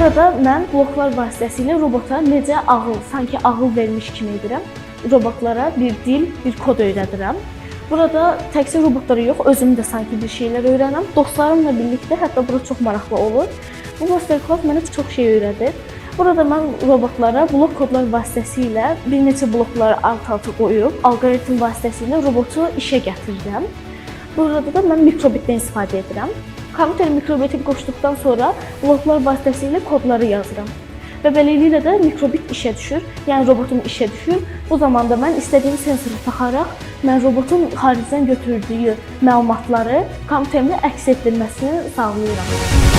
Burada mən bloklar vasitəsilə robota necə sanki ağıl vermiş kimi edirəm. Robotlara bir dil, bir kod öyrədirəm. Burada təkcə robotlara yox, özüm də sanki bir şeylər öyrənirəm. Dostlarımla birlikdə hətta bura çox maraqlı olur. Bu masterclass mənə çox şey öyrədir. Burada mən robotlara blok kodlar vasitəsilə bir neçə blokları alt-alta qoyub, alqoritm vasitəsilə robotu işə gətirirəm. Burada da mən mikrobitdən istifadə edirəm. Kompüter mikrobiti qoşduqdan sonra bloklar vasitəsilə kodları yazıram. Və beləliklə də mikrobit işə düşür, yəni robotum işə düşür. Bu zamanda mən istədiyim sensoru taxaraq, mən robotun xaricdən götürdüyü məlumatları kompüterimdə əks etdirməsini sağlayıram.